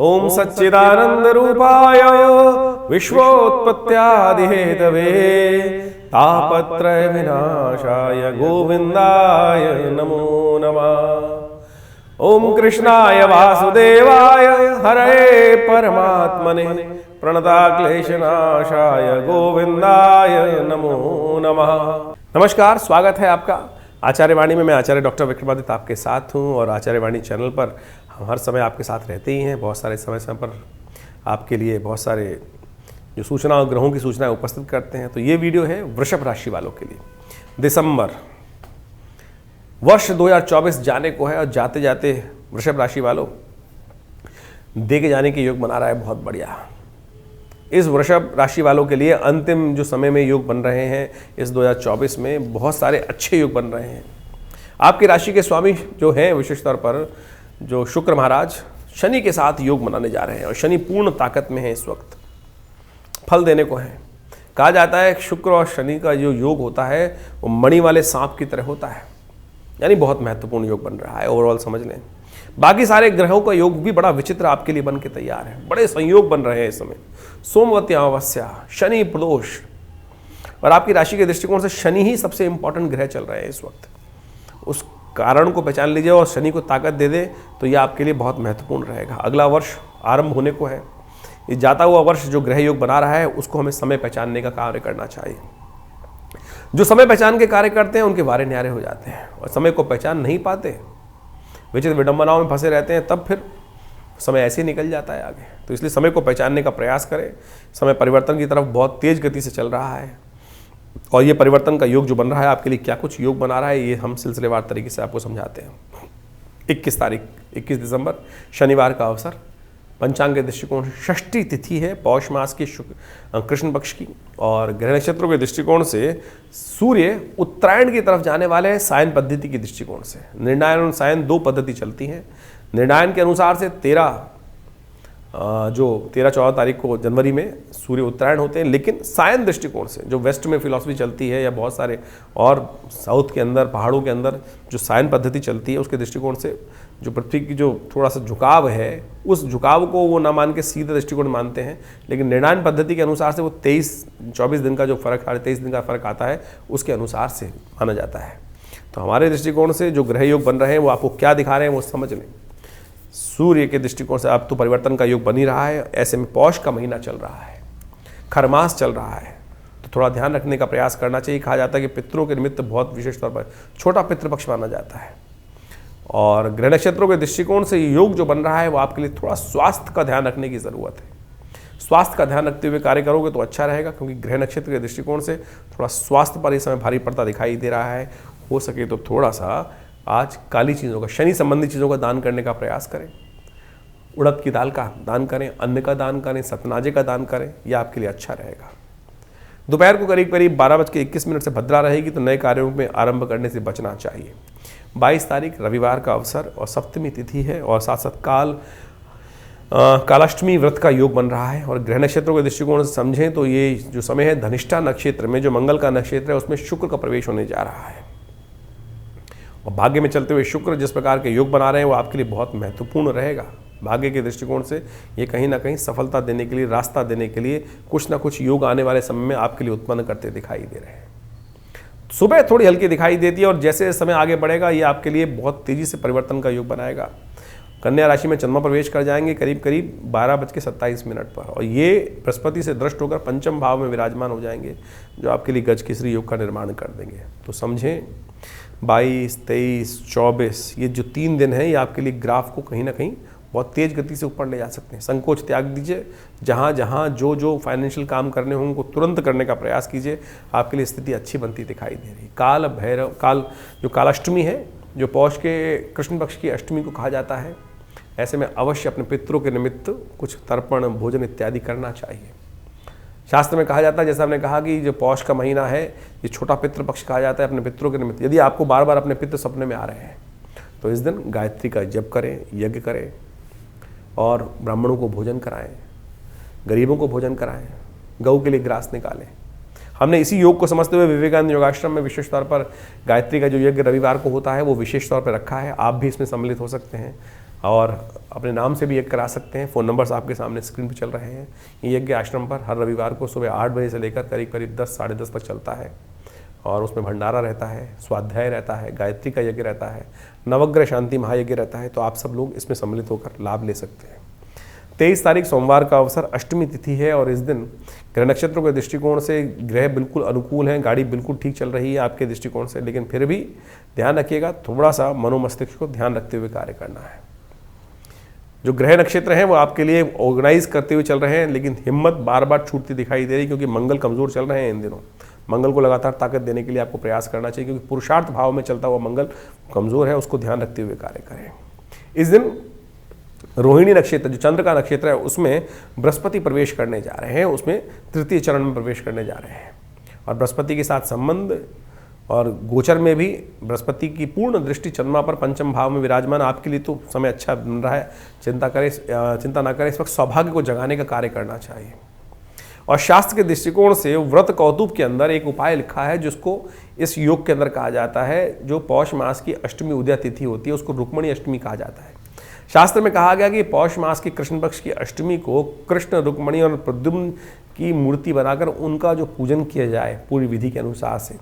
ओम सच्चिदानंद रूपाय विश्वोत्पत्त्यादिहेतवे तापत्रय विनाशाय गोविंदाय नमो नमः। ओम कृष्णाय वासुदेवाय हरे परमात्मने प्रणताक्लेशनाशाय गोविंदाय नमो नमः। नमस्कार, स्वागत है आपका आचार्य वाणी में। मैं आचार्य डॉक्टर विक्रमादित्य आपके साथ हूं और आचार्य वाणी चैनल पर हम हर समय आपके साथ रहते ही हैं। बहुत सारे समय पर आपके लिए बहुत सारे जो सूचना और ग्रहों की सूचनाएं उपस्थित करते हैं। तो ये वीडियो है वृषभ राशि वालों के लिए। दिसंबर वर्ष 2024 जाने को है और जाते जाते वृषभ राशि वालों दे के जाने के योग बना रहा है। बहुत बढ़िया। इस वृषभ राशि वालों के लिए अंतिम जो समय में योग बन रहे हैं, इस 2024 में बहुत सारे अच्छे योग बन रहे हैं। आपकी राशि के स्वामी जो हैं विशेष तौर पर जो शुक्र महाराज शनि के साथ योग बनाने जा रहे हैं और शनि पूर्ण ताकत में है। इस वक्त फल देने को है। कहा जाता है शुक्र और शनि का जो योग होता है वो मणि वाले सांप की तरह होता है, यानी बहुत महत्वपूर्ण योग बन रहा है। ओवरऑल समझ लें। बाकी सारे ग्रहों का योग भी बड़ा विचित्र आपके लिए बन के तैयार है। बड़े संयोग बन रहे हैं इस समय। सोमवती अमावस्या, शनि प्रदोष, और आपकी राशि के दृष्टिकोण से शनि ही सबसे इंपॉर्टेंट ग्रह चल रहे हैं इस वक्त। उस कारण को पहचान लीजिए और शनि को ताकत दे दे तो यह आपके लिए बहुत महत्वपूर्ण रहेगा। अगला वर्ष आरंभ होने को है। ये जाता हुआ वर्ष जो ग्रह योग बना रहा है उसको हमें समय पहचानने का कार्य करना चाहिए। जो समय पहचान के कार्य करते हैं उनके वारे न्यारे हो जाते हैं, और समय को पहचान नहीं पाते, विचित्र विडंबनाओं में फंसे रहते हैं, तब फिर समय ऐसे ही निकल जाता है आगे। तो इसलिए समय को पहचानने का प्रयास करें। समय परिवर्तन की तरफ बहुत तेज गति से चल रहा है और ये परिवर्तन का योग जो बन रहा है आपके लिए क्या कुछ योग बना रहा है ये हम सिलसिलेवार तरीके से आपको समझाते हैं। 21 दिसंबर शनिवार का अवसर। पंचांग के दृष्टिकोण से षष्ठी तिथि है, पौष मास की कृष्ण पक्ष की, और ग्रह नक्षत्रों के दृष्टिकोण से सूर्य उत्तरायण की तरफ जाने वाले हैं। सायन पद्धति के दृष्टिकोण से निर्णायन और सायन दो पद्धति चलती हैं। निर्णायन के अनुसार से 13-14 तारीख को जनवरी में सूर्य उत्तरायण होते हैं, लेकिन सायन दृष्टिकोण से जो वेस्ट में फिलॉसफी चलती है या बहुत सारे और साउथ के अंदर पहाड़ों के अंदर जो सायन पद्धति चलती है उसके दृष्टिकोण से जो पृथ्वी की जो थोड़ा सा झुकाव है उस झुकाव को वो ना मान के सीधे दृष्टिकोण मानते हैं। लेकिन निर्णायन पद्धति के अनुसार से वो 23-24 दिन का जो फर्क 23 दिन का फर्क आता है उसके अनुसार से माना जाता है। तो हमारे दृष्टिकोण से जो ग्रह योग बन रहे हैं वो आपको क्या दिखा रहे हैं वो समझ लें। सूर्य के दृष्टिकोण से अब तो परिवर्तन का योग बन ही रहा है। ऐसे में पौष का महीना चल रहा है, खरमास चल रहा है, तो थोड़ा ध्यान रखने का प्रयास करना चाहिए। कहा जाता है कि पितरों के निमित्त बहुत विशेष तौर पर छोटा पितृपक्ष माना जाता है। और ग्रह नक्षत्रों के दृष्टिकोण से योग जो बन रहा है वो आपके लिए थोड़ा स्वास्थ्य का ध्यान रखने की ज़रूरत है। स्वास्थ्य का ध्यान रखते हुए कार्य करोगे तो अच्छा रहेगा, क्योंकि ग्रह नक्षत्र के दृष्टिकोण से थोड़ा स्वास्थ्य पर इस समय भारी पड़ता दिखाई दे रहा है। हो सके तो थोड़ा सा आज काली चीज़ों का, शनि संबंधी चीज़ों का दान करने का प्रयास करें। उड़द की दाल का दान करें, अन्न का दान करें, सतनाजे का दान करें, यह आपके लिए अच्छा रहेगा। दोपहर को करीब 12:21 से भद्रा रहेगी, तो नए कार्यों में आरंभ करने से बचना चाहिए। 22 तारीख रविवार का अवसर और सप्तमी तिथि है, और साथ साथ कालाष्टमी व्रत का योग बन रहा है। और ग्रह नक्षत्रों के दृष्टिकोण से समझें तो ये जो समय है धनिष्ठा नक्षत्र में जो मंगल का नक्षत्र है उसमें शुक्र का प्रवेश होने जा रहा है। और भाग्य में चलते हुए शुक्र जिस प्रकार के योग बना रहे हैं वो आपके लिए बहुत महत्वपूर्ण रहेगा। भाग्य के दृष्टिकोण से ये कहीं ना कहीं सफलता देने के लिए, रास्ता देने के लिए कुछ ना कुछ योग आने वाले समय में आपके लिए उत्पन्न करते दिखाई दे रहे हैं। सुबह थोड़ी हल्की दिखाई देती है और जैसे समय आगे बढ़ेगा ये आपके लिए बहुत तेजी से परिवर्तन का योग बनाएगा। कन्या राशि में चंद्रमा प्रवेश कर जाएंगे करीब 12:27 पर, और ये बृहस्पति से दृष्ट होकर पंचम भाव में विराजमान हो जाएंगे, जो आपके लिए गज केसरी योग का निर्माण कर देंगे। तो समझें 22, 23, 24 ये जो 3 दिन हैं ये आपके लिए ग्राफ को कहीं ना कहीं बहुत तेज गति से ऊपर ले जा सकते हैं। संकोच त्याग दीजिए। जहाँ जहाँ जो फाइनेंशियल काम करने होंगे उनको तुरंत करने का प्रयास कीजिए। आपके लिए स्थिति अच्छी बनती दिखाई दे रही है। काल जो कालाष्टमी है, जो पौष के कृष्ण पक्ष की अष्टमी को कहा जाता है, ऐसे में अवश्य अपने पितरों के निमित्त कुछ तर्पण भोजन इत्यादि करना चाहिए। शास्त्र में कहा जाता है, जैसा हमने कहा कि जो पौष का महीना है ये छोटा पितृपक्ष कहा जाता है अपने पितरों के निमित्त। यदि आपको बार बार अपने पितृ सपने में आ रहे हैं तो इस दिन गायत्री का जप करें, यज्ञ करें और ब्राह्मणों को भोजन कराएं, गरीबों को भोजन कराएं, गौ के लिए ग्रास निकालें। हमने इसी योग को समझते हुए विवेकानंद योगाश्रम में विशेष तौर पर गायत्री का जो यज्ञ रविवार को होता है वो विशेष तौर पर रखा है। आप भी इसमें सम्मिलित हो सकते हैं और अपने नाम से भी यज्ञ करा सकते हैं। फ़ोन नंबर्स आपके सामने स्क्रीन पर चल रहे हैं। ये यज्ञ आश्रम पर हर रविवार को सुबह 8 बजे से लेकर करीब करीब 10 साढ़े 10 तक चलता है और उसमें भंडारा रहता है, स्वाध्याय रहता है, गायत्री का यज्ञ रहता है, नवग्रह शांति महायज्ञ रहता है। तो आप सब लोग इसमें सम्मिलित होकर लाभ ले सकते हैं। 23 तारीख सोमवार का अवसर, अष्टमी तिथि है और इस दिन ग्रह नक्षत्रों के दृष्टिकोण से ग्रह बिल्कुल अनुकूल हैं, गाड़ी बिल्कुल ठीक चल रही है आपके दृष्टिकोण से, लेकिन फिर भी ध्यान रखिएगा, थोड़ा सा मनोमस्तिष्क को ध्यान रखते हुए कार्य करना है। जो ग्रह नक्षत्र हैं वो आपके लिए ऑर्गेनाइज करते हुए चल रहे हैं, लेकिन हिम्मत बार बार छूटती दिखाई दे रही, क्योंकि मंगल कमज़ोर चल रहे हैं इन दिनों। मंगल को लगातार ताकत देने के लिए आपको प्रयास करना चाहिए, क्योंकि पुरुषार्थ भाव में चलता हुआ मंगल कमज़ोर है, उसको ध्यान रखते हुए कार्य करें। इस दिन रोहिणी नक्षत्र, जो चंद्र का नक्षत्र है, उसमें बृहस्पति प्रवेश करने जा रहे हैं, उसमें तृतीय चरण में प्रवेश करने जा रहे हैं और बृहस्पति के साथ संबंध और गोचर में भी बृहस्पति की पूर्ण दृष्टि चंद्रमा पर पंचम भाव में विराजमान। आपके लिए तो समय अच्छा बन रहा है, चिंता ना करें। इस वक्त सौभाग्य को जगाने का कार्य करना चाहिए। और शास्त्र के दृष्टिकोण से व्रत कौतुक के अंदर एक उपाय लिखा है जिसको इस योग के अंदर कहा जाता है। जो पौष मास की अष्टमी उदया तिथि होती है उसको रुक्मिणी अष्टमी कहा जाता है। शास्त्र में कहा गया कि पौष मास की कृष्ण पक्ष की अष्टमी को कृष्ण, रुक्मिणी और प्रद्युम्न की मूर्ति बनाकर उनका जो पूजन किया जाए पूरी विधि के अनुसार से।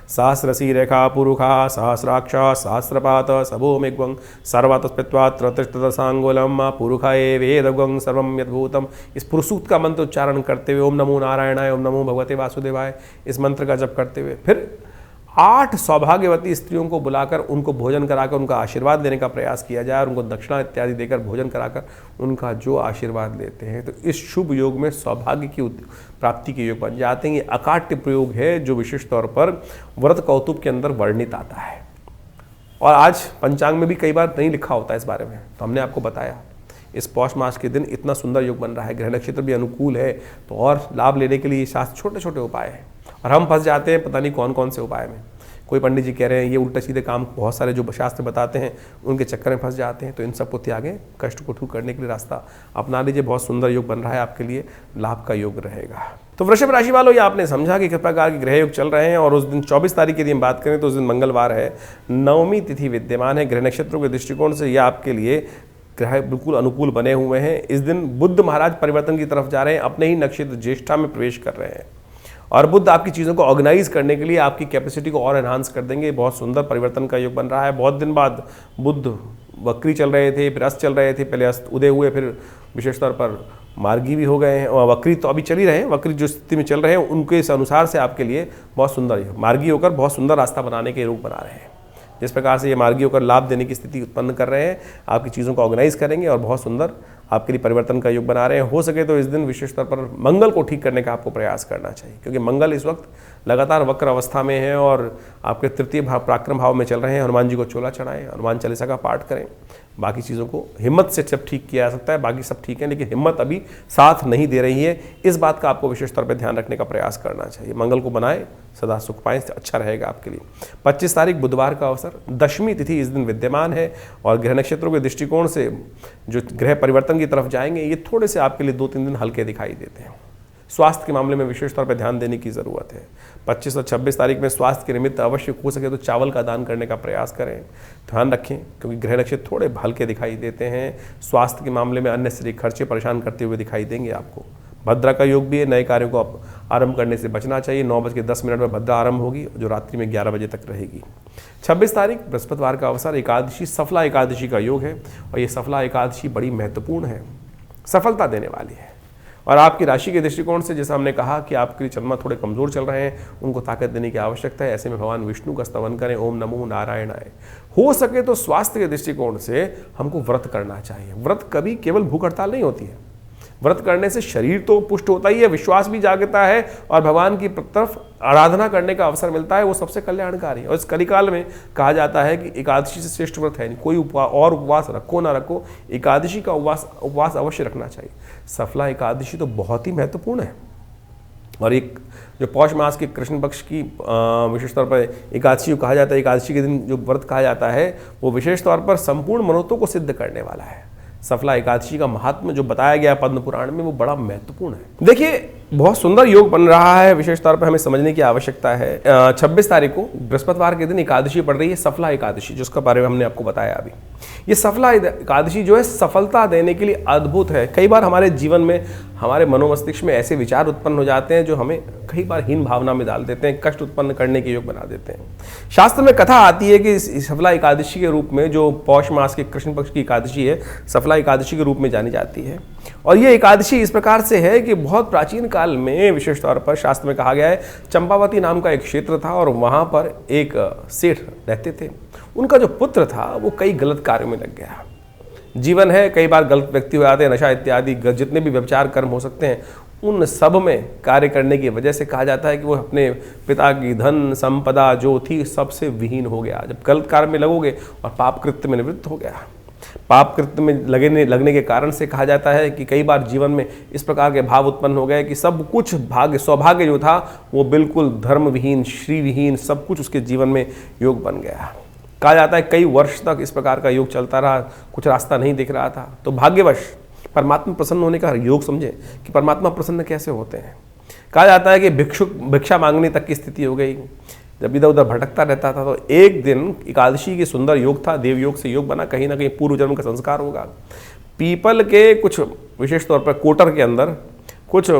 सहस्रसी रेखा पुरुषा सहस्राक्षा सहस्रपात सबो मेघ्वं सर्वतस्पित्वात्रतिष्ठसांगुलम पुरुषाए वेदग्वं सर्वं यद्भूतम। इस पुरुषूक्त का मंत्र उच्चारण करते हुए ओम नमो नारायणाय, ओम नमो भगवते वासुदेवाय, इस मंत्र का जप करते हुए फिर 8 सौभाग्यवती स्त्रियों को बुलाकर उनको भोजन कराकर उनका आशीर्वाद देने का प्रयास किया जाए और उनको दक्षिणा इत्यादि देकर भोजन कराकर उनका जो आशीर्वाद लेते हैं, तो इस शुभ योग में सौभाग्य की प्राप्ति के योग बन जाते हैं। ये अकाट्य प्रयोग है जो विशेष तौर पर व्रत कौतुक के अंदर वर्णित आता है और आज पंचांग में भी कई बार नहीं लिखा होता है इस बारे में, तो हमने आपको बताया। इस पौष मास के दिन इतना सुंदर योग बन रहा है, ग्रह नक्षत्र भी अनुकूल है, तो और लाभ लेने के लिए शास्त्र छोटे छोटे उपाय हैं और हम फंस जाते हैं पता नहीं कौन कौन से उपाय में। कोई पंडित जी कह रहे हैं ये उल्टे सीधे काम, बहुत सारे जो शास्त्र बताते हैं उनके चक्कर में फंस जाते हैं। तो इन सबको त्यागें, कष्ट को दूर करने के लिए रास्ता अपना लीजिए। बहुत सुंदर योग बन रहा है आपके लिए, लाभ का योग रहेगा। तो वृषभ राशि वालों, ये आपने समझा कि किस प्रकार के ग्रह योग चल रहे हैं। और उस दिन 24 तारीख की यदि हम बात करें तो उस दिन मंगलवार है, नवमी तिथि विद्यमान है। ग्रह नक्षत्रों के दृष्टिकोण से यह आपके लिए ग्रह बिल्कुल अनुकूल बने हुए हैं। इस दिन बुध महाराज परिवर्तन की तरफ जा रहे हैं, अपने ही नक्षत्र ज्येष्ठा में प्रवेश कर रहे हैं और बुध आपकी चीज़ों को ऑर्गेनाइज करने के लिए आपकी कैपेसिटी को और एनहांस कर देंगे। बहुत सुंदर परिवर्तन का योग बन रहा है। बहुत दिन बाद बुध वक्री चल रहे थे, फिर अस्त चल रहे थे, पहले अस्त उदय हुए, फिर विशेष तौर पर मार्गी भी हो गए हैं और वक्री तो अभी चल ही रहे हैं। वक्री जो स्थिति में चल रहे हैं उनके इस अनुसार से आपके लिए बहुत सुंदर मार्गी होकर बहुत सुंदर रास्ता बनाने के रूप बना रहे हैं। जिस प्रकार से ये मार्गी होकर लाभ देने की स्थिति उत्पन्न कर रहे हैं, आपकी चीज़ों को ऑर्गेनाइज करेंगे और बहुत सुंदर आपके लिए परिवर्तन का योग बना रहे हैं। हो सके तो इस दिन विशेष तौर पर मंगल को ठीक करने का आपको प्रयास करना चाहिए, क्योंकि मंगल इस वक्त लगातार वक्र अवस्था में है और आपके तृतीय भाव पराक्रम भाव में चल रहे हैं। हनुमान जी को चोला चढ़ाएं, हनुमान चालीसा का पाठ करें। बाकी चीज़ों को हिम्मत से सब ठीक किया जा सकता है, बाकी सब ठीक है, लेकिन हिम्मत अभी साथ नहीं दे रही है। इस बात का आपको विशेष तौर पर ध्यान रखने का प्रयास करना चाहिए। मंगल को बनाए, सदा सुख पाएं, अच्छा रहेगा आपके लिए। 25 तारीख बुधवार का अवसर, दशमी तिथि इस दिन विद्यमान है और ग्रह नक्षत्रों के दृष्टिकोण से जो ग्रह परिवर्तन की तरफ जाएंगे ये थोड़े से आपके लिए 2-3 दिन हल्के दिखाई देते हैं। स्वास्थ्य के मामले में विशेष तौर पर ध्यान देने की ज़रूरत है। 25 और 26 तारीख में स्वास्थ्य के निमित्त अवश्य हो सके तो चावल का दान करने का प्रयास करें। ध्यान रखें क्योंकि ग्रह नक्षत्र थोड़े हल्के दिखाई देते हैं। स्वास्थ्य के मामले में अन्य शरीर खर्चे परेशान करते हुए दिखाई देंगे आपको। भद्रा का योग भी है, नए कार्यों को आरंभ करने से बचना चाहिए। 9:10 में भद्रा आरंभ होगी जो रात्रि में 11 बजे तक रहेगी। 26 तारीख बृहस्पतिवार का अवसर, एकादशी, सफला एकादशी का योग है और ये सफला एकादशी बड़ी महत्वपूर्ण है, सफलता देने वाली है। और आपकी राशि के दृष्टिकोण से जैसा हमने कहा कि आपके लिए चंद्रमा थोड़े कमजोर चल रहे हैं, उनको ताकत देने की आवश्यकता है। ऐसे में भगवान विष्णु का स्तवन करें, ओम नमो नारायणाय। हो सके तो स्वास्थ्य के दृष्टिकोण से हमको व्रत करना चाहिए। व्रत कभी केवल भूख हड़ताल नहीं होती है। व्रत करने से शरीर तो पुष्ट होता ही है, विश्वास भी जागता है और भगवान की तरफ आराधना करने का अवसर मिलता है। वो सबसे कल्याणकारी है। और इस कलिकाल में कहा जाता है कि एकादशी से श्रेष्ठ व्रत है नहीं। कोई उपवास रखो ना रखो, एकादशी का उपवास अवश्य रखना चाहिए। सफला एकादशी तो बहुत ही महत्वपूर्ण है। और एक जो पौष मास के कृष्ण पक्ष की विशेष तौर पर एकादशी कहा जाता है, एकादशी के दिन जो व्रत कहा जाता है वो विशेष तौर पर संपूर्ण मनोरथों को सिद्ध करने वाला है। सफला एकादशी का महात्म्य जो बताया गया पद्म पुराण में वो बड़ा महत्वपूर्ण है। देखिए बहुत सुंदर योग बन रहा है, विशेष तौर पर हमें समझने की आवश्यकता है। 26 तारीख को बृहस्पतिवार के दिन एकादशी पड़ रही है, सफला एकादशी, जिसका बारे में हमने आपको बताया अभी। ये सफला एकादशी जो है सफलता देने के लिए अद्भुत है। कई बार हमारे जीवन में हमारे मनोमस्तिष्क में ऐसे विचार उत्पन्न हो जाते हैं जो हमें कई बार हीन भावना में डाल देते हैं, कष्ट उत्पन्न करने के योग बना देते हैं। शास्त्र में कथा आती है कि इस सफला एकादशी के रूप में, जो पौष मास के कृष्ण पक्ष की एकादशी है, सफला एकादशी के रूप में जानी जाती है। और ये एकादशी इस प्रकार से है कि बहुत प्राचीन काल में विशेष तौर पर शास्त्र में कहा गया है, चंपावती नाम का एक क्षेत्र था और वहाँ पर एक सेठ रहते थे। उनका जो पुत्र था वो कई गलत कार्यों में लग गया। जीवन है, कई बार गलत व्यक्ति हो जाते हैं, नशा इत्यादि जितने भी व्यभिचार कर्म हो सकते हैं उन सब में कार्य करने की वजह से कहा जाता है कि वो अपने पिता की धन संपदा जो थी सबसे विहीन हो गया। जब गलत कार्य में लगोगे और पाप कृत्य में निवृत्त हो गया। पाप कृत्य में लगने के कारण से कहा जाता है कि कई बार जीवन में इस प्रकार के भाव उत्पन्न हो गए कि सब कुछ भाग्य सौभाग्य जो था वो बिल्कुल धर्मविहीन, श्रीविहीन, सब कुछ उसके जीवन में योग बन गया। कहा जाता है कई वर्ष तक इस प्रकार का योग चलता रहा, कुछ रास्ता नहीं दिख रहा था। तो भाग्यवश परमात्मा प्रसन्न होने का योग समझे कि परमात्मा प्रसन्न कैसे होते हैं। कहा जाता है कि भिक्षा मांगने तक की स्थिति हो गई। जब इधर उधर भटकता रहता था तो एक दिन एकादशी की सुंदर योग था, देव योग से योग बना, कहीं ना कहीं पूर्व जन्म का संस्कार होगा। पीपल के कुछ विशेष तौर पर कोटर के अंदर कुछ,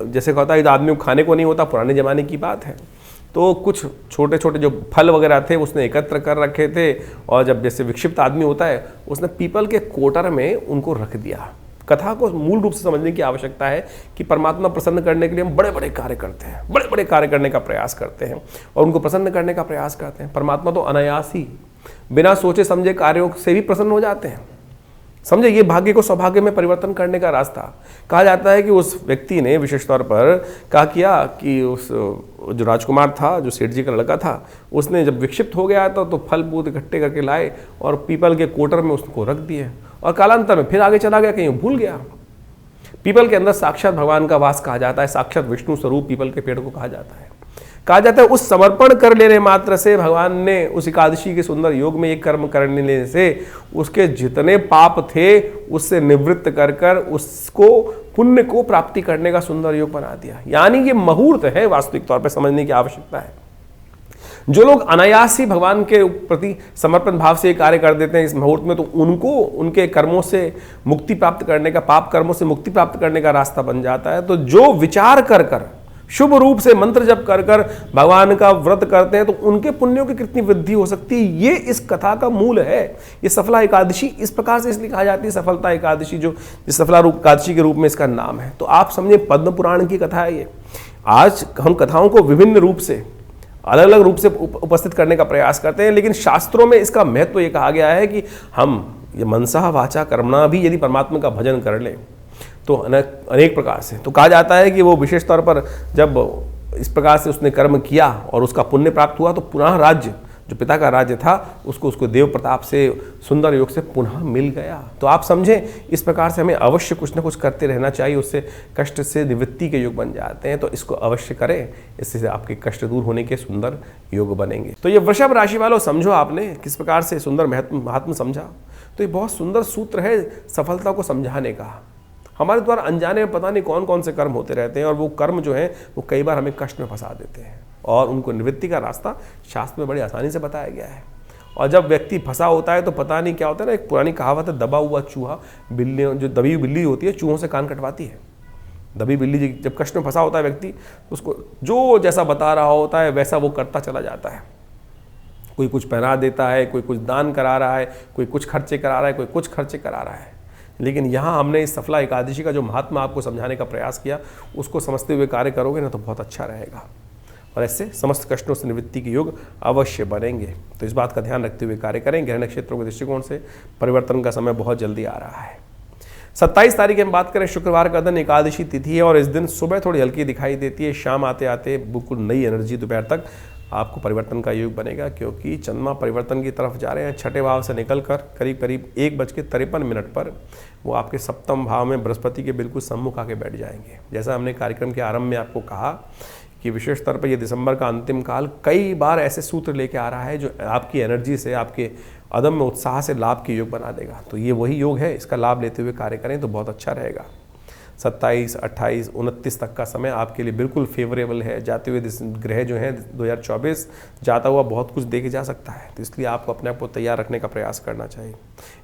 जैसे कहता है आदमी को खाने को नहीं होता, पुराने ज़माने की बात है, तो कुछ छोटे छोटे जो फल वगैरह थे उसने एकत्र कर रखे थे और जब जैसे विक्षिप्त आदमी होता है उसने पीपल के कोटर में उनको रख दिया। कथा को मूल रूप से समझने की आवश्यकता है कि परमात्मा प्रसन्न करने के लिए हम बड़े बड़े कार्य करते हैं, बड़े बड़े कार्य करने का प्रयास करते हैं और उनको प्रसन्न करने का प्रयास करते हैं। परमात्मा तो अनायास ही बिना सोचे समझे कार्यों से भी प्रसन्न हो जाते हैं। समझे, ये भाग्य को सौभाग्य में परिवर्तन करने का रास्ता। कहा जाता है कि उस व्यक्ति ने विशेष तौर पर क्या किया कि उस जो राजकुमार था, जो सेठ जी का लड़का था, उसने जब विक्षिप्त हो गया था तो फल फूल इकट्ठे करके लाए और पीपल के कोटर में उसको रख दिए और कालांतर में फिर आगे चला गया, कहीं भूल गया। पीपल के अंदर साक्षात भगवान का वास कहा जाता है, साक्षात विष्णु स्वरूप पीपल के पेड़ को कहा जाता है। कहा जाता है उस समर्पण कर लेने मात्र से भगवान ने उस एकादशी के सुंदर योग में एक कर्म करने से उसके जितने पाप थे उससे निवृत्त कर कर उसको पुण्य को प्राप्ति करने का सुंदर योग बना दिया। यानी ये मुहूर्त है, वास्तविक तौर पर समझने की आवश्यकता है। जो लोग अनायास ही भगवान के प्रति समर्पण भाव से कार्य कर देते हैं इस मुहूर्त में, तो उनको उनके कर्मों से मुक्ति प्राप्त करने का, पाप कर्मों से मुक्ति प्राप्त करने का रास्ता बन जाता है। तो जो विचार कर कर, शुभ रूप से मंत्र जप कर कर भगवान का व्रत करते हैं तो उनके पुण्यों की कितनी वृद्धि हो सकती है, ये इस कथा का मूल है। ये सफला एकादशी इस प्रकार से इसलिए कहा जाती है सफलता एकादशी, जो सफला एकादशी के रूप में इसका नाम है। तो आप समझे पद्म पुराण की कथा है ये। आज हम कथाओं को विभिन्न रूप से, अलग अलग रूप से उपस्थित करने का प्रयास करते हैं, लेकिन शास्त्रों में इसका महत्व ये कहा गया है कि हम ये मनसा वाचा कर्मणा भी यदि परमात्मा का भजन कर लें तो अनेक प्रकार से, तो कहा जाता है कि वो विशेष तौर पर जब इस प्रकार से उसने कर्म किया और उसका पुण्य प्राप्त हुआ तो पुनः राज्य, जो पिता का राज्य था, उसको देव प्रताप से सुंदर योग से पुनः मिल गया। तो आप समझें, इस प्रकार से हमें अवश्य कुछ ना कुछ करते रहना चाहिए, उससे कष्ट से निवृत्ति के योग बन जाते हैं। तो इसको अवश्य करें, इससे आपके कष्ट दूर होने के सुंदर योग बनेंगे। तो ये वृषभ राशि वालों, समझो आपने किस प्रकार से सुंदर महात्म समझा। तो ये बहुत सुंदर सूत्र है सफलता को समझाने का। हमारे द्वारा अनजाने में पता नहीं कौन कौन से कर्म होते रहते हैं और वो कर्म जो हैं वो कई बार हमें कष्ट में फंसा देते हैं और उनको निवृत्ति का रास्ता शास्त्र में बड़ी आसानी से बताया गया है। और जब व्यक्ति फंसा होता है तो पता नहीं क्या होता है ना, एक पुरानी कहावत है, दबा हुआ चूहा बिल्ली, जो दबी हुई बिल्ली होती है चूहों से कान कटवाती है। दबी बिल्ली जब कष्ट में फंसा होता है व्यक्ति, उसको जो जैसा बता रहा होता है वैसा वो करता चला जाता है। कोई कुछ पहना देता है, कोई कुछ दान करा रहा है, कोई कुछ खर्चे करा रहा है, कोई कुछ खर्चे करा रहा है। लेकिन यहाँ हमने इस सफला एकादशी का जो महात्मा आपको समझाने का प्रयास किया, उसको समझते हुए कार्य करोगे ना तो बहुत अच्छा रहेगा और ऐसे समस्त कष्टों से निवृत्ति के योग अवश्य बनेंगे। तो इस बात का ध्यान रखते हुए कार्य करें। ग्रह नक्षत्रों के दृष्टिकोण से परिवर्तन का समय बहुत जल्दी आ रहा है। 27 तारीख हम बात करें, शुक्रवार का दिन एकादशी तिथि है और इस दिन सुबह थोड़ी हल्की दिखाई देती है, शाम आते आते बिल्कुल नई एनर्जी दोपहर तक आपको परिवर्तन का योग बनेगा, क्योंकि चंद्रमा परिवर्तन की तरफ जा रहे हैं। छठे भाव से निकलकर करीब करीब 1:53 पर वो आपके सप्तम भाव में बृहस्पति के बिल्कुल सम्मुख आके बैठ जाएंगे। जैसा हमने कार्यक्रम के आरंभ में आपको कहा कि विशेष तौर पर ये दिसंबर का अंतिम काल कई बार ऐसे सूत्र लेके आ रहा है जो आपकी एनर्जी से, आपके अदम्य उत्साह से लाभ के योग बना देगा। तो ये वही योग है, इसका लाभ लेते हुए कार्य करें तो बहुत अच्छा रहेगा। 27, 28, 29 तक का समय आपके लिए बिल्कुल फेवरेबल है। जाते हुए ग्रह जो हैं 2024 जाता हुआ बहुत कुछ दे के जा सकता है, तो इसलिए आपको अपने आप को तैयार रखने का प्रयास करना चाहिए।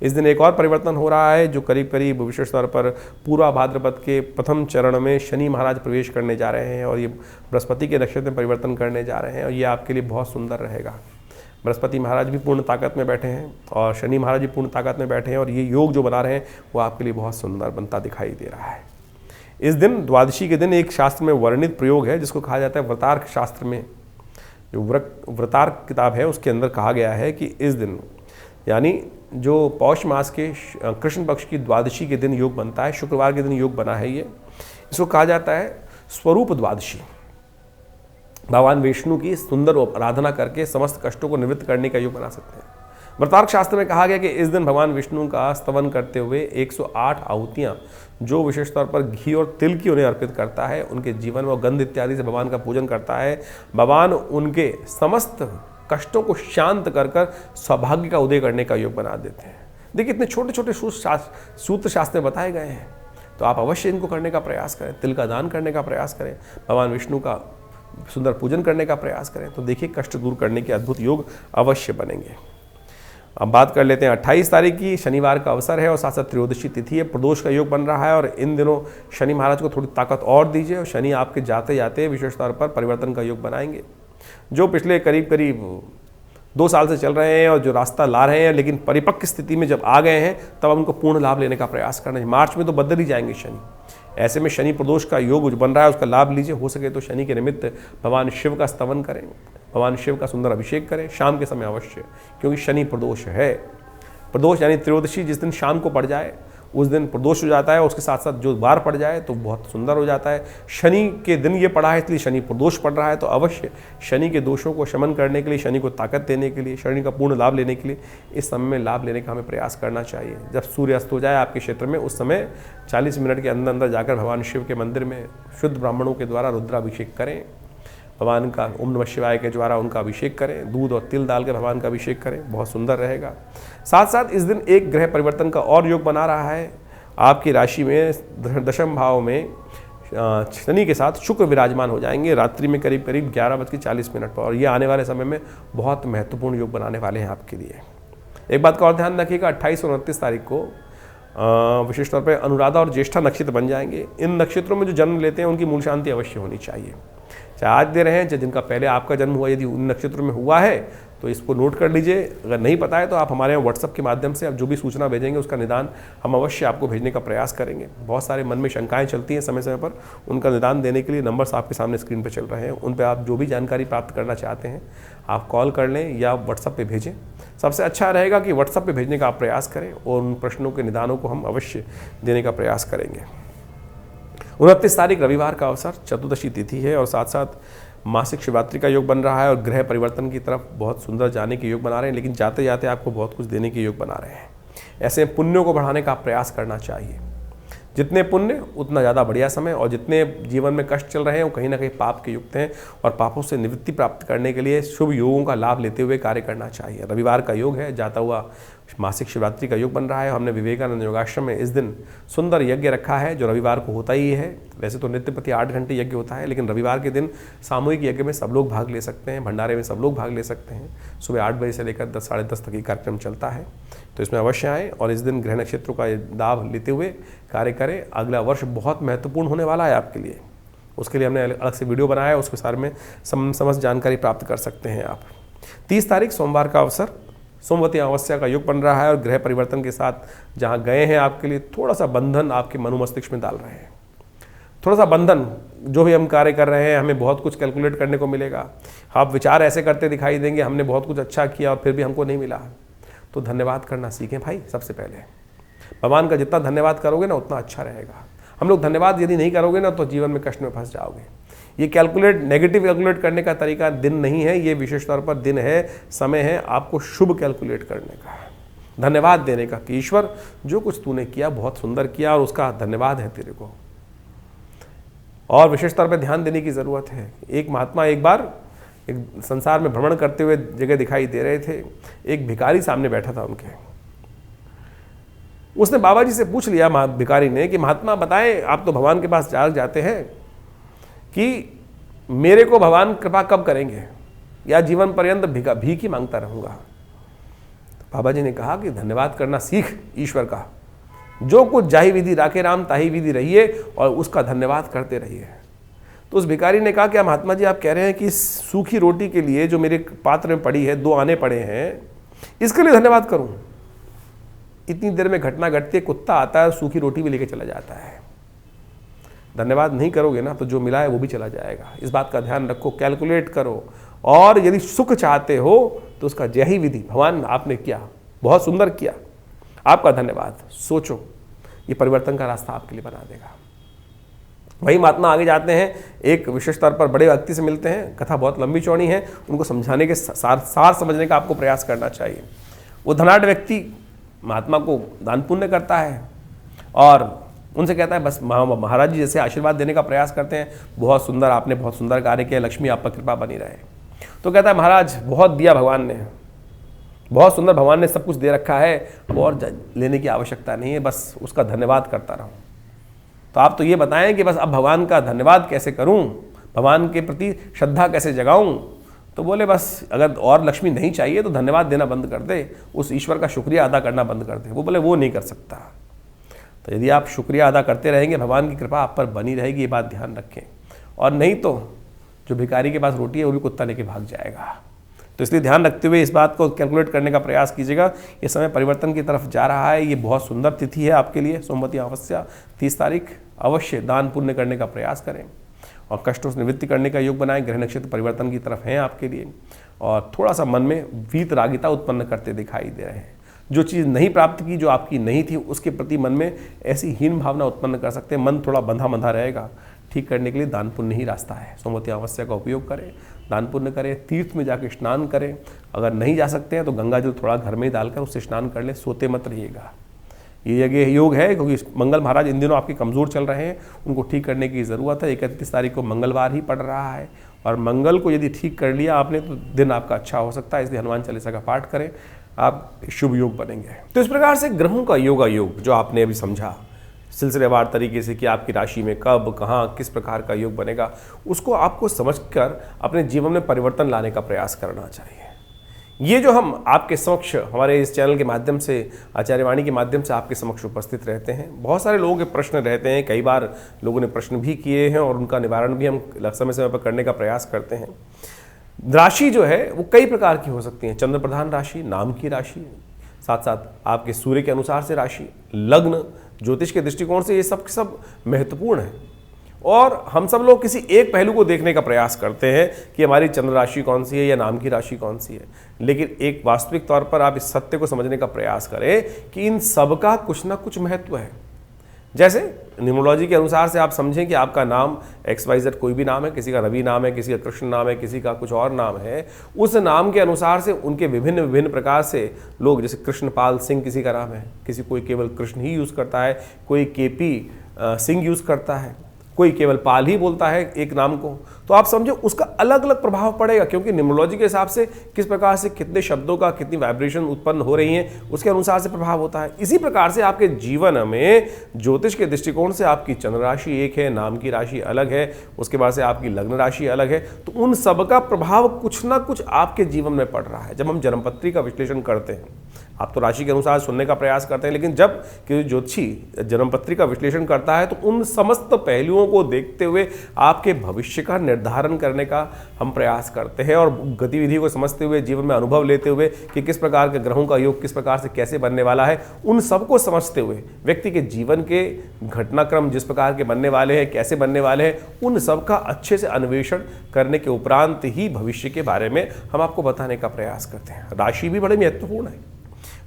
इस दिन एक और परिवर्तन हो रहा है जो करीब करीब विशेष तौर पर पूर्वा भाद्रपद के प्रथम चरण में शनि महाराज प्रवेश करने जा रहे हैं और ये बृहस्पति के नक्षत्र में परिवर्तन करने जा रहे हैं और ये आपके लिए बहुत सुंदर रहेगा। बृहस्पति महाराज भी पूर्ण ताकत में बैठे हैं और शनि महाराज भी पूर्ण ताकत में बैठे हैं और ये योग जो बना रहे हैं वो आपके लिए बहुत सुंदर बनता दिखाई दे रहा है। इस दिन द्वादशी के दिन एक शास्त्र में वर्णित प्रयोग है जिसको कहा जाता है व्रतार्क शास्त्र में, जो व्रतार्क किताब है उसके अंदर कहा गया है कि इस दिन यानी जो पौष मास के कृष्ण पक्ष की द्वादशी के दिन योग बनता है, शुक्रवार के दिन योग बना है ये, इसको कहा जाता है स्वरूप द्वादशी। भगवान विष्णु की सुंदर आराधना करके समस्त कष्टों को निवृत्त करने का योग बना सकते हैं। व्रतार्क शास्त्र में कहा गया कि इस दिन भगवान विष्णु का स्तवन करते हुए 108 आहुतियाँ जो विशेष तौर पर घी और तिल की उन्हें अर्पित करता है, उनके जीवन में गंध इत्यादि से भगवान का पूजन करता है, भगवान उनके समस्त कष्टों को शांत कर कर सौभाग्य का उदय करने का योग बना देते हैं। देखिए इतने छोटे छोटे सूत्र शास्त्र में बताए गए हैं, तो आप अवश्य इनको करने का प्रयास करें, तिल का दान करने का प्रयास करें, भगवान विष्णु का सुंदर पूजन करने का प्रयास करें, तो देखिए कष्ट दूर करने के अद्भुत योग अवश्य बनेंगे। अब बात कर लेते हैं 28 तारीख की, शनिवार का अवसर है और साथ साथ त्रयोदशी तिथि है, प्रदोष का योग बन रहा है और इन दिनों शनि महाराज को थोड़ी ताकत और दीजिए और शनि आपके जाते जाते विशेष तौर पर परिवर्तन का योग बनाएंगे। जो पिछले करीब करीब 2 साल से चल रहे हैं और जो रास्ता ला रहे हैं लेकिन परिपक्व स्थिति में जब आ गए हैं तब उनको पूर्ण लाभ लेने का प्रयास करना है। मार्च में तो बदल ही जाएंगे शनि, ऐसे में शनि प्रदोष का योग जो बन रहा है उसका लाभ लीजिए। हो सके तो शनि के निमित्त भगवान शिव का स्तवन करें, भगवान शिव का सुंदर अभिषेक करें शाम के समय अवश्य, क्योंकि शनि प्रदोष है। प्रदोष यानी त्रयोदशी जिस दिन शाम को पड़ जाए उस दिन प्रदोष हो जाता है, उसके साथ साथ जो बार पड़ जाए तो बहुत सुंदर हो जाता है। शनि के दिन ये पड़ा है इसलिए शनि प्रदोष पड़ रहा है, तो अवश्य शनि के दोषों को शमन करने के लिए, शनि को ताकत देने के लिए, शनि का पूर्ण लाभ लेने के लिए इस समय में लाभ लेने का हमें प्रयास करना चाहिए। जब सूर्य अस्त हो जाए आपके क्षेत्र में उस समय 40 मिनट के अंदर अंदर जाकर भगवान शिव के मंदिर में शुद्ध ब्राह्मणों के द्वारा रुद्राभिषेक करें, भगवान का ओम नमः शिवाय के द्वारा उनका अभिषेक करें, दूध और तिल डाल के भगवान का अभिषेक करें, बहुत सुंदर रहेगा। साथ साथ इस दिन एक ग्रह परिवर्तन का और योग बना रहा है, आपकी राशि में दशम भाव में शनि के साथ शुक्र विराजमान हो जाएंगे रात्रि में करीब करीब 11:40 पर और ये आने वाले समय में बहुत महत्वपूर्ण योग बनाने वाले हैं आपके लिए। एक बात का और ध्यान रखिएगा, 28 और 29 तारीख को विशेष तौर पर अनुराधा और ज्येष्ठा नक्षत्र बन जाएंगे। इन नक्षत्रों में जो जन्म लेते हैं उनकी मूल शांति अवश्य होनी चाहिए, चाहे आज दे रहे हैं चाहे जिनका पहले आपका जन्म हुआ, यदि उन नक्षत्रों में हुआ है तो इसको नोट कर लीजिए। अगर नहीं पता है तो आप हमारे यहाँ व्हाट्सअप के माध्यम से आप जो भी सूचना भेजेंगे उसका निदान हम अवश्य आपको भेजने का प्रयास करेंगे। बहुत सारे मन में शंकाएं चलती हैं समय समय पर, उनका निदान देने के लिए नंबर्स आपके सामने स्क्रीन पर चल रहे हैं, उन पर आप जो भी जानकारी प्राप्त करना चाहते हैं आप कॉल कर लें या व्हाट्सअप पर भेजें। सबसे अच्छा रहेगा कि व्हाट्सअप पर भेजने का आप प्रयास करें और उन प्रश्नों के निदानों को हम अवश्य देने का प्रयास करेंगे। 29 तारीख रविवार का अवसर, चतुर्दशी तिथि है और साथ साथ मासिक शिवरात्रि का योग बन रहा है और ग्रह परिवर्तन की तरफ बहुत सुंदर जाने के योग बना रहे हैं, लेकिन जाते जाते आपको बहुत कुछ देने के योग बना रहे हैं। ऐसे पुण्यों को बढ़ाने का प्रयास करना चाहिए, जितने पुण्य उतना ज़्यादा बढ़िया समय, और जितने जीवन में कष्ट चल रहे हैं वो कहीं ना कहीं पाप के युक्त हैं और पापों से निवृत्ति प्राप्त करने के लिए शुभ योगों का लाभ लेते हुए कार्य करना चाहिए। रविवार का योग है, जाता हुआ मासिक शिवरात्रि का योग बन रहा है। हमने विवेकानंद योगाश्रम में इस दिन सुंदर यज्ञ रखा है जो रविवार को होता ही है। वैसे तो नित्य प्रति 8 घंटे यज्ञ होता है, लेकिन रविवार के दिन सामूहिक यज्ञ में सब लोग भाग ले सकते हैं, भंडारे में सब लोग भाग ले सकते हैं। सुबह 8 बजे से लेकर 10 साढ़े 10 तक ये कार्यक्रम चलता है, तो इसमें अवश्य आएँ और इस दिन ग्रह नक्षत्रों का लाभ लेते हुए कार्य करें। अगला वर्ष बहुत महत्वपूर्ण होने वाला है आपके लिए, उसके लिए हमने अलग से वीडियो बनाया है, उसके बारे में समस्त जानकारी प्राप्त कर सकते हैं आप। 30 तारीख सोमवार का अवसर, सोमवती अमावस्या का योग बन रहा है और ग्रह परिवर्तन के साथ जहाँ गए हैं आपके लिए थोड़ा सा बंधन आपके मनो मस्तिष्क में डाल रहे हैं। थोड़ा सा बंधन, जो भी हम कार्य कर रहे हैं हमें बहुत कुछ कैलकुलेट करने को मिलेगा। आप विचार ऐसे करते दिखाई देंगे, हमने बहुत कुछ अच्छा किया और फिर भी हमको नहीं मिला, तो धन्यवाद करना सीखें भाई। सबसे पहले भगवान का जितना धन्यवाद करोगे ना उतना अच्छा रहेगा। हम लोग धन्यवाद यदि नहीं करोगे ना तो जीवन में कष्ट में फंस जाओगे। ये कैलकुलेट, नेगेटिव कैलकुलेट करने का तरीका दिन नहीं है, ये विशेष तौर पर दिन है, समय है आपको शुभ कैलकुलेट करने का, धन्यवाद देने का कि ईश्वर जो कुछ तूने किया बहुत सुंदर किया और उसका धन्यवाद है तेरे को। और विशेष तौर पर ध्यान देने की ज़रूरत है। एक महात्मा एक बार एक संसार में भ्रमण करते हुए जगह दिखाई दे रहे थे, एक भिखारी सामने बैठा था उनके। उसने बाबा जी से पूछ लिया भिखारी ने कि महात्मा बताएं, आप तो भगवान के पास जाते हैं, कि मेरे को भगवान कृपा कब करेंगे, या जीवन पर्यंत भीख ही मांगता रहूँगा। तो बाबा जी ने कहा कि धन्यवाद करना सीख ईश्वर का, जो कुछ जाहि विधि राखे राम ताही विधि रहिए, और उसका धन्यवाद करते रहिए। तो उस भिखारी ने कहा, क्या महात्मा जी आप कह रहे हैं कि सूखी रोटी के लिए जो मेरे पात्र में पड़ी है, 2 आने पड़े हैं, इसके लिए धन्यवाद करूं? इतनी देर में घटना घटती है, कुत्ता आता है, सूखी रोटी भी लेके चला जाता है। धन्यवाद नहीं करोगे ना तो जो मिला है वो भी चला जाएगा। इस बात का ध्यान रखो, कैलकुलेट करो, और यदि सुख चाहते हो तो उसका जय ही विधि, भगवान आपने किया, बहुत सुंदर किया, आपका धन्यवाद, सोचो, ये परिवर्तन का रास्ता आपके लिए बना देगा। वही महात्मा आगे जाते हैं, एक विशेष तौर पर बड़े व्यक्ति से मिलते हैं, कथा बहुत लंबी चौड़ी है, उनको समझाने के सार समझने का आपको प्रयास करना चाहिए। वो धनाढ़ व्यक्ति महात्मा को दान पुण्य करता है और उनसे कहता है, बस महाराज जी जैसे आशीर्वाद देने का प्रयास करते हैं, बहुत सुंदर, आपने बहुत सुंदर कार्य किया, लक्ष्मी आप पर कृपा बनी रहे। तो कहता है, महाराज बहुत दिया भगवान ने, बहुत सुंदर, भगवान ने सब कुछ दे रखा है, और लेने की आवश्यकता नहीं है, बस उसका धन्यवाद करता रहूं। तो आप तो ये बताएं कि बस अब भगवान का धन्यवाद कैसे करूं, भगवान के प्रति श्रद्धा कैसे जगाऊं? तो बोले, बस अगर और लक्ष्मी नहीं चाहिए तो धन्यवाद देना बंद कर दे, उस ईश्वर का शुक्रिया अदा करना बंद कर दे। वो बोले, वो नहीं कर सकता। तो यदि आप शुक्रिया अदा करते रहेंगे, भगवान की कृपा आप पर बनी रहेगी, ये बात ध्यान रखें। और नहीं तो जो भिखारी के पास रोटी है वो भी कुत्ता लेके भाग जाएगा। तो इसलिए ध्यान रखते हुए इस बात को कैलकुलेट करने का प्रयास कीजिएगा। ये समय परिवर्तन की तरफ जा रहा है, ये बहुत सुंदर तिथि है आपके लिए, सोमवती अमावस्या 30 तारीख। अवश्य दान पुण्य करने का प्रयास करें और कष्टों से निवृत्ति करने का योग बनाएं। ग्रह नक्षत्र परिवर्तन की तरफ हैं आपके लिए, और थोड़ा सा मन में वीतरागिता उत्पन्न करते दिखाई दे रहे हैं। जो चीज़ नहीं प्राप्त की, जो आपकी नहीं थी, उसके प्रति मन में ऐसी हीन भावना उत्पन्न कर सकते हैं। मन थोड़ा बंधा बंधा रहेगा, ठीक करने के लिए दान पुण्य ही रास्ता है। सोमवती अमावस्या का उपयोग करें, दान पुण्य करें, तीर्थ में जाकर स्नान करें। अगर नहीं जा सकते हैं तो गंगा जल थोड़ा घर में ही डालकर उससे स्नान कर लें, सोते मत रहिएगा। ये जगह योग है, क्योंकि मंगल महाराज इन दिनों आपके कमज़ोर चल रहे हैं, उनको ठीक करने की ज़रूरत है। 31 तारीख को मंगलवार ही पड़ रहा है, और मंगल को यदि ठीक कर लिया आपने तो दिन आपका अच्छा हो सकता है। इसलिए हनुमान चालीसा का पाठ करें, आप शुभ योग बनेंगे। तो इस प्रकार से ग्रहों का योगा योग जो आपने अभी समझा सिलसिलेवार तरीके से कि आपकी राशि में कब, कहाँ, किस प्रकार का योग बनेगा, उसको आपको समझकर अपने जीवन में परिवर्तन लाने का प्रयास करना चाहिए। ये जो हम आपके समक्ष हमारे इस चैनल के माध्यम से, आचार्य वाणी के माध्यम से आपके समक्ष उपस्थित रहते हैं, बहुत सारे लोगों के प्रश्न रहते हैं, कई बार लोगों ने प्रश्न भी किए हैं और उनका निवारण भी हम समय समय पर करने का प्रयास करते हैं। राशि जो है वो कई प्रकार की हो सकती है, चंद्र प्रधान राशि, नाम की राशि, साथ साथ आपके सूर्य के अनुसार से राशि, लग्न, ज्योतिष के दृष्टिकोण से ये सब महत्वपूर्ण है। और हम सब लोग किसी एक पहलू को देखने का प्रयास करते हैं कि हमारी चंद्र राशि कौन सी है या नाम की राशि कौन सी है, लेकिन एक वास्तविक तौर पर आप इस सत्य को समझने का प्रयास करें कि इन सब का कुछ ना कुछ महत्व है। जैसे न्यूमरोलॉजी के अनुसार से आप समझें कि आपका नाम XYZ कोई भी नाम है, किसी का रवि नाम है, किसी का कृष्ण नाम है, किसी का कुछ और नाम है, उस नाम के अनुसार से उनके विभिन्न विभिन्न प्रकार से लोग, जैसे कृष्णपाल सिंह किसी का नाम है, किसी कोई केवल कृष्ण ही यूज़ करता है, कोई KP सिंह यूज़ करता है, कोई केवल पाल ही बोलता है एक नाम को। तो आप समझो उसका अलग अलग प्रभाव पड़ेगा, क्योंकि न्यूमरोलॉजी के हिसाब से किस प्रकार से कितने शब्दों का कितनी वाइब्रेशन उत्पन्न हो रही हैं, उसके अनुसार से प्रभाव होता है। इसी प्रकार से आपके जीवन में ज्योतिष के दृष्टिकोण से आपकी चंद्र राशि एक है, नाम की राशि अलग है, उसके बाद से आपकी लग्न राशि अलग है, तो उन सब का प्रभाव कुछ ना कुछ आपके जीवन में पड़ रहा है। जब हम जन्मपत्री का विश्लेषण करते हैं, आप तो राशि के अनुसार सुनने का प्रयास करते हैं, लेकिन जब कि ज्योतिषी जन्मपत्री का विश्लेषण करता है तो उन समस्त पहलुओं को देखते हुए आपके भविष्य का निर्धारण करने का हम प्रयास करते हैं, और गतिविधि को समझते हुए, जीवन में अनुभव लेते हुए कि किस प्रकार के ग्रहों का योग किस प्रकार से कैसे बनने वाला है, उन सबको समझते हुए व्यक्ति के जीवन के घटनाक्रम जिस प्रकार के बनने वाले हैं, कैसे बनने वाले हैं, उन सब का अच्छे से अन्वेषण करने के उपरांत ही भविष्य के बारे में हम आपको बताने का प्रयास करते हैं। राशि भी बड़ी महत्वपूर्ण है।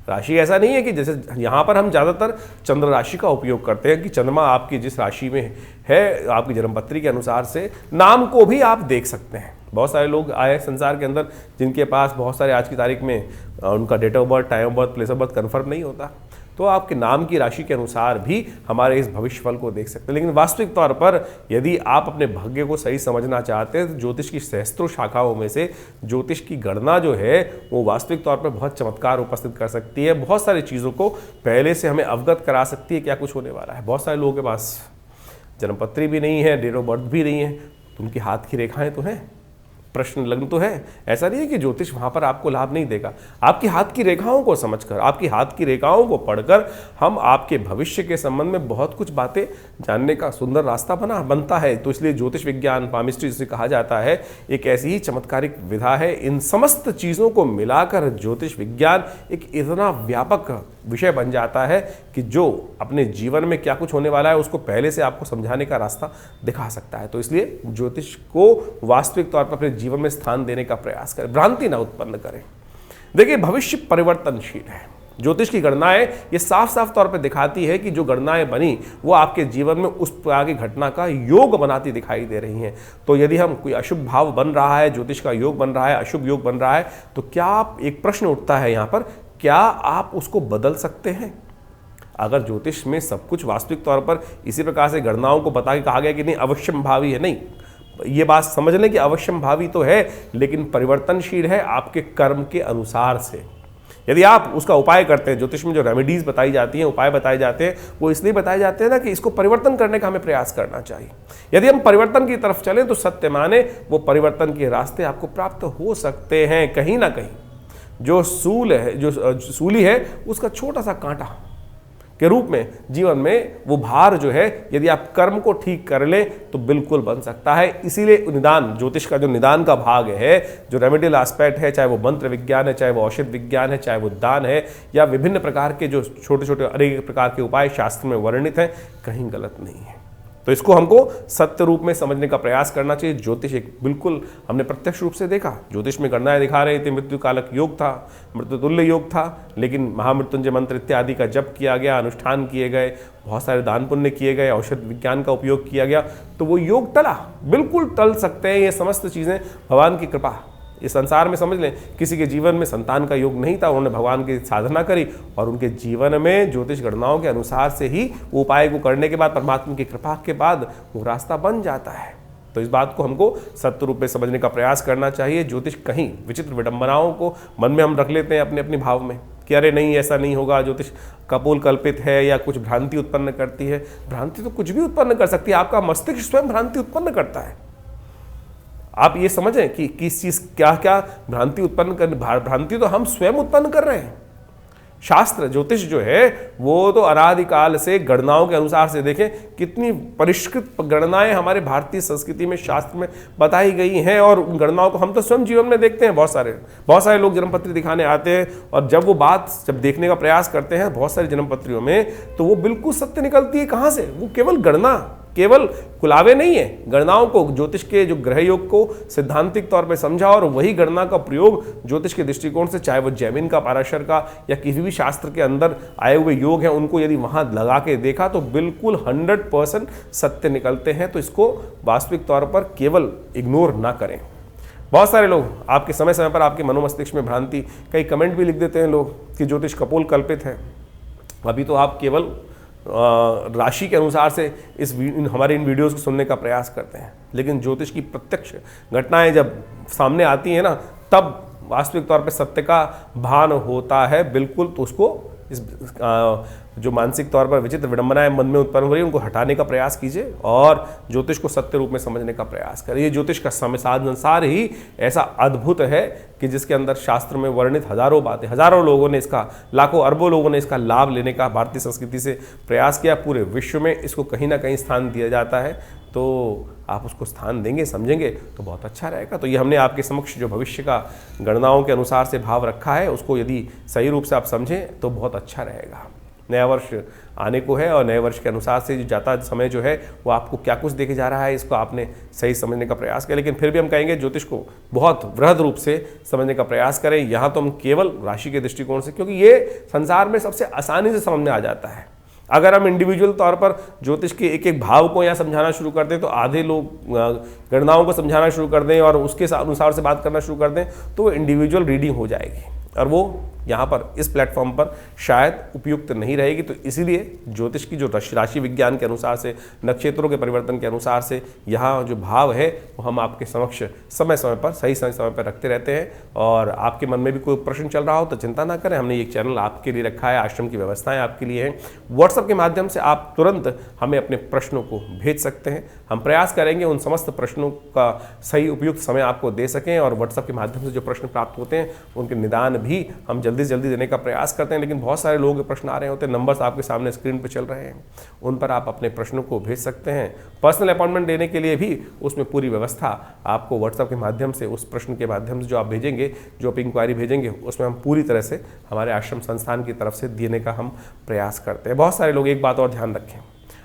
राशि ऐसा नहीं है कि जैसे यहाँ पर हम ज़्यादातर चंद्र राशि का उपयोग करते हैं कि चंद्रमा आपकी जिस राशि में है, आपकी जन्मपत्री के अनुसार से नाम को भी आप देख सकते हैं। बहुत सारे लोग आए संसार के अंदर जिनके पास बहुत सारे आज की तारीख में उनका date of birth, time of birth, place of birth confirm नहीं होता, तो आपके नाम की राशि के अनुसार भी हमारे इस भविष्यफल को देख सकते हैं। लेकिन वास्तविक तौर पर यदि आप अपने भाग्य को सही समझना चाहते हैं तो ज्योतिष की सहस्त्रों शाखाओं में से ज्योतिष की गणना जो है वो वास्तविक तौर पर बहुत चमत्कार उपस्थित कर सकती है। बहुत सारी चीज़ों को पहले से हमें अवगत करा सकती है क्या कुछ होने वाला है। बहुत सारे लोगों के पास जन्मपत्री भी नहीं है, डेट ऑफ बर्थ भी नहीं है, तो उनकी हाथ की रेखाएं तो हैं, प्रश्न लग्न तो है। ऐसा नहीं है कि ज्योतिष वहां पर आपको लाभ नहीं देगा। आपकी हाथ की रेखाओं को समझकर, आपकी हाथ की रेखाओं को पढ़कर हम आपके भविष्य के संबंध में बहुत कुछ बातें जानने का सुंदर रास्ता बनता है। तो इसलिए ज्योतिष विज्ञान, पामिस्ट्री जिसे कहा जाता है, एक ऐसी ही चमत्कारिक विधा है। इन समस्त चीज़ों को मिलाकर ज्योतिष विज्ञान एक इतना व्यापक विषय बन जाता है कि जो अपने जीवन में क्या कुछ होने वाला है उसको पहले से आपको समझाने का रास्ता दिखा सकता है। तो इसलिए ज्योतिष को वास्तविक तौर पर अपने जीवन में स्थान देने का प्रयास करें, भ्रांति ना उत्पन्न करें। देखिए, भविष्य परिवर्तनशील है। ज्योतिष की गणनाएं ये साफ साफ तौर पर दिखाती है कि जो गणनाएं बनी वो आपके जीवन में उस प्रकार की घटना का योग बनाती दिखाई दे रही हैं। तो यदि हम कोई अशुभ भाव बन रहा है, ज्योतिष का योग बन रहा है, अशुभ योग बन रहा है, तो क्या आप, एक प्रश्न उठता है यहाँ पर, क्या आप उसको बदल सकते हैं? अगर ज्योतिष में सब कुछ वास्तविक तौर पर इसी प्रकार से गणनाओं को बता के कहा गया कि नहीं अवश्यम भावी है, नहीं, ये बात समझ लें कि अवश्यम भावी तो है लेकिन परिवर्तनशील है आपके कर्म के अनुसार से। यदि आप उसका उपाय करते हैं, ज्योतिष में जो रेमेडीज बताई जाती हैं, उपाय बताए जाते हैं, वो इसलिए बताए जाते हैं ना कि इसको परिवर्तन करने का हमें प्रयास करना चाहिए। यदि हम परिवर्तन की तरफ चलें तो सत्य माने वो परिवर्तन के रास्ते आपको प्राप्त हो सकते हैं। कहीं ना कहीं जो सूल है, जो सूली है, उसका छोटा सा कांटा के रूप में जीवन में वो भार जो है, यदि आप कर्म को ठीक कर ले तो बिल्कुल बन सकता है। इसीलिए निदान, ज्योतिष का जो निदान का भाग है, जो रेमेडियल एस्पेक्ट है, चाहे वो मंत्र विज्ञान है, चाहे वो औषध विज्ञान है, चाहे वो दान है, या विभिन्न प्रकार के जो छोटे छोटे अनेक प्रकार के उपाय शास्त्र में वर्णित हैं, कहीं गलत नहीं है। तो इसको हमको सत्य रूप में समझने का प्रयास करना चाहिए। ज्योतिष एक बिल्कुल हमने प्रत्यक्ष रूप से देखा, ज्योतिष में गणनाएं दिखा रहे थे, मृत्यु कालक योग था, मृत्यु तुल्य योग था, लेकिन महामृत्युंजय मंत्र इत्यादि का जप किया गया, अनुष्ठान किए गए, बहुत सारे दान पुण्य किए गए, औषध विज्ञान का उपयोग किया गया, तो वो योग टला। बिल्कुल टल सकते हैं ये समस्त चीज़ें, भगवान की कृपा। इस संसार में समझ लें, किसी के जीवन में संतान का योग नहीं था, उन्होंने भगवान की साधना करी और उनके जीवन में ज्योतिष गणनाओं के अनुसार से ही वो उपाय को करने के बाद, परमात्मा की कृपा के बाद वो रास्ता बन जाता है। तो इस बात को हमको सत्य रूप में समझने का प्रयास करना चाहिए। ज्योतिष कहीं विचित्र विडंबनाओं को मन में हम रख लेते हैं अपने अपने भाव में कि अरे नहीं, ऐसा नहीं होगा, ज्योतिष कपोल कल्पित है या कुछ भ्रांति उत्पन्न करती है। भ्रांति तो कुछ भी उत्पन्न कर सकती है, आपका मस्तिष्क स्वयं भ्रांति उत्पन्न करता है। आप ये समझें कि किस चीज़ क्या क्या भ्रांति उत्पन्न कर, भ्रांति तो हम स्वयं उत्पन्न कर रहे हैं। शास्त्र ज्योतिष जो है वो तो अनादिकाल से गणनाओं के अनुसार से, देखें कितनी परिष्कृत गणनाएं हमारे भारतीय संस्कृति में, शास्त्र में बताई गई हैं, और उन गणनाओं को हम तो स्वयं जीवन में देखते हैं। बहुत सारे लोग जन्मपत्री दिखाने आते हैं और जब वो बात देखने का प्रयास करते हैं बहुत सारी जन्मपत्रियों में, तो वो बिल्कुल सत्य निकलती है। कहाँ से? वो केवल गणना, केवल कुलावे नहीं है, गणनाओं को, ज्योतिष के जो ग्रह योग को सिद्धांतिक तौर पे समझा और वही गणना का प्रयोग ज्योतिष के दृष्टिकोण से, चाहे वो जैमिन का, पाराशर का या किसी भी शास्त्र के अंदर आए हुए योग हैं, उनको यदि वहां लगा के देखा तो बिल्कुल 100% सत्य निकलते हैं। तो इसको वास्तविक तौर पर केवल इग्नोर ना करें। बहुत सारे लोग आपके समय समय पर आपके मनोमस्तिष्क में भ्रांति, कई कमेंट भी लिख देते हैं लोग कि ज्योतिष कपोल कल्पित है। अभी तो आप केवल राशि के अनुसार से हमारे इन वीडियोस को सुनने का प्रयास करते हैं, लेकिन ज्योतिष की प्रत्यक्ष घटनाएं जब सामने आती हैं ना, तब वास्तविक तौर पे सत्य का भान होता है बिल्कुल। तो उसको इस जो मानसिक तौर पर विचित्र विडंबनाएं मन में उत्पन्न हो रही है, उनको हटाने का प्रयास कीजिए और ज्योतिष को सत्य रूप में समझने का प्रयास करिए। ज्योतिष का संसार ही ऐसा अद्भुत है कि जिसके अंदर शास्त्र में वर्णित हजारों बातें, हजारों लोगों ने इसका, लाखों अरबों लोगों ने इसका लाभ लेने का भारतीय संस्कृति से प्रयास किया। पूरे विश्व में इसको कहीं ना कहीं स्थान दिया जाता है, तो आप उसको स्थान देंगे, समझेंगे तो बहुत अच्छा रहेगा। तो ये हमने आपके समक्ष जो भविष्य का गणनाओं के अनुसार से भाव रखा है, उसको यदि सही रूप से आप समझें तो बहुत अच्छा रहेगा। नया वर्ष आने को है और नए वर्ष के अनुसार से जो जाता समय जो है वो आपको क्या कुछ देखे जा रहा है, इसको आपने सही समझने का प्रयास किया। लेकिन फिर भी हम कहेंगे ज्योतिष को बहुत वृहद रूप से समझने का प्रयास करें। यहाँ तो हम केवल राशि के दृष्टिकोण से, क्योंकि ये संसार में सबसे आसानी से समझ में आ जाता है। अगर हम इंडिविजुअल तौर पर ज्योतिष के एक एक भाव को यहाँ समझाना शुरू कर दें, तो आधे लोग गणनाओं को समझाना शुरू कर दें और उसके अनुसार से बात करना शुरू कर दें, तो वो इंडिविजुअल रीडिंग हो जाएगी और वो यहाँ पर इस प्लेटफॉर्म पर शायद उपयुक्त नहीं रहेगी। तो इसीलिए ज्योतिष की जो राशि विज्ञान के अनुसार से, नक्षत्रों के परिवर्तन के अनुसार से यहाँ जो भाव है वो हम आपके समक्ष समय समय पर सही समय पर रखते रहते हैं। और आपके मन में भी कोई प्रश्न चल रहा हो तो चिंता ना करें, हमने ये चैनल आपके लिए रखा है, आश्रम की व्यवस्थाएं आपके लिए हैं। व्हाट्सएप के माध्यम से आप तुरंत हमें अपने प्रश्नों को भेज सकते हैं। हम प्रयास करेंगे उन समस्त प्रश्नों का सही उपयुक्त समय आपको दे सकें, और व्हाट्सएप के माध्यम से जो प्रश्न प्राप्त होते हैं उनके निदान भी हम जल्दी से जल्दी देने का प्रयास करते हैं। लेकिन बहुत सारे लोगों के प्रश्न आ रहे होते हैं, नंबर्स आपके सामने स्क्रीन पर चल रहे हैं, उन पर आप अपने प्रश्नों को भेज सकते हैं। पर्सनल अपॉइंटमेंट लेने के लिए भी उसमें पूरी व्यवस्था आपको व्हाट्सएप के माध्यम से, उस प्रश्न के माध्यम से जो आप भेजेंगे, जो आप इंक्वायरी भेजेंगे, उसमें हम पूरी तरह से हमारे आश्रम संस्थान की तरफ से देने का हम प्रयास करते हैं। बहुत सारे लोग, एक बात और ध्यान रखें,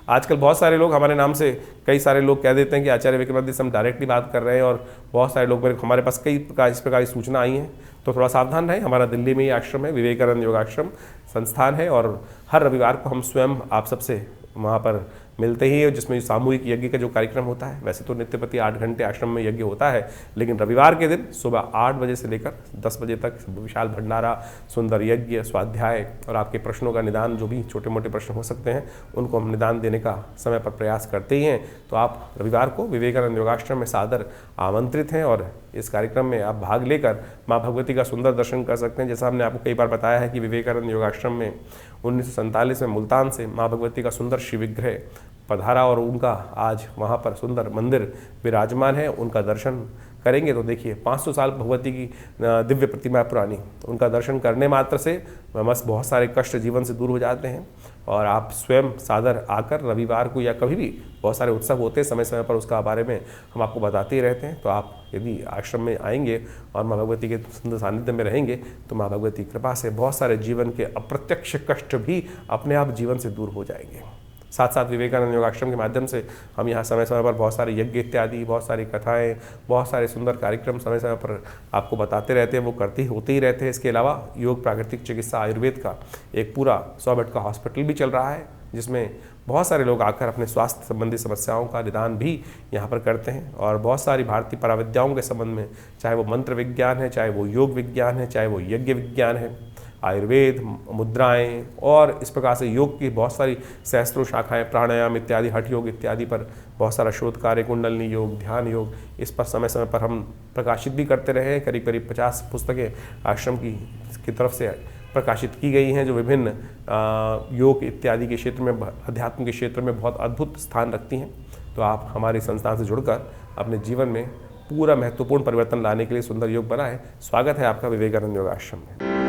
आजकल बहुत सारे लोग हमारे नाम से, कई सारे लोग कह देते हैं कि आचार्य विक्रमादित्य से हम डायरेक्टली बात कर रहे हैं, और बहुत सारे लोग हमारे पास कई प्रकार इस प्रकार की सूचना आई हैं। तो थोड़ा सावधान रहें। हमारा दिल्ली में ही आश्रम है, विवेकानंद योगाश्रम संस्थान है, और हर रविवार को हम स्वयं आप सबसे वहाँ पर मिलते ही है, जिसमें सामूहिक यज्ञ का जो कार्यक्रम होता है, वैसे तो नित्य प्रति 8 घंटे आश्रम में यज्ञ होता है, लेकिन रविवार के दिन सुबह 8 बजे से लेकर 10 बजे तक विशाल भंडारा, सुंदर यज्ञ, स्वाध्याय और आपके प्रश्नों का निदान, जो भी छोटे मोटे प्रश्न हो सकते हैं उनको हम निदान देने का समय पर प्रयास करते ही हैं। तो आप रविवार को विवेकानंद योगाश्रम में सादर आमंत्रित हैं, और इस कार्यक्रम में आप भाग लेकर माँ भगवती का सुंदर दर्शन कर सकते हैं। जैसा हमने आपको कई बार बताया है कि विवेकानंद योगाश्रम में 1947 में मुल्तान से माँ भगवती का सुंदर शिव विग्रह पधारा, और उनका आज वहाँ पर सुंदर मंदिर विराजमान है। उनका दर्शन करेंगे तो देखिए 500 साल भगवती की दिव्य प्रतिमा पुरानी, उनका दर्शन करने मात्र से बस बहुत सारे कष्ट जीवन से दूर हो जाते हैं। और आप स्वयं सादर आकर रविवार को या कभी भी, बहुत सारे उत्सव होते हैं समय समय पर, उसका बारे में हम आपको बताते ही रहते हैं। तो आप यदि आश्रम में आएंगे और माँ भगवती के सुंदर सानिध्य में रहेंगे तो माँ भगवती की कृपा से बहुत सारे जीवन के अप्रत्यक्ष कष्ट भी अपने आप जीवन से दूर हो जाएंगे। साथ साथ विवेकानंद योगाश्रम के माध्यम से हम यहाँ समय समय पर बहुत सारे यज्ञ इत्यादि, बहुत सारी कथाएं, बहुत सारे सुंदर कार्यक्रम समय समय पर आपको बताते रहते हैं, वो होते ही रहते हैं। इसके अलावा योग, प्राकृतिक चिकित्सा, आयुर्वेद का एक पूरा 100 बेड का हॉस्पिटल भी चल रहा है, जिसमें बहुत सारे लोग आकर अपने स्वास्थ्य संबंधी समस्याओं का निदान भी यहाँ पर करते हैं। और बहुत सारी भारतीय पराविद्याओं के संबंध में, चाहे वो मंत्र विज्ञान है, चाहे वो योग विज्ञान है, चाहे वो यज्ञ विज्ञान है, आयुर्वेद, मुद्राएं और इस प्रकार से योग की बहुत सारी सहस्त्रों शाखाएं, प्राणायाम इत्यादि, हठ योग इत्यादि पर बहुत सारा शोध कार्य, कुंडलनी योग, ध्यान योग, इस पर समय समय पर हम प्रकाशित भी करते रहे। करीब करीब 50 पुस्तकें आश्रम की तरफ से प्रकाशित की गई हैं, जो विभिन्न योग इत्यादि के क्षेत्र में, अध्यात्म के क्षेत्र में बहुत अद्भुत स्थान रखती हैं। तो आप हमारी संस्थान से जुड़कर अपने जीवन में पूरा महत्वपूर्ण परिवर्तन लाने के लिए सुंदर योग बनाएं। स्वागत है आपका विवेकानंद योगाश्रम में।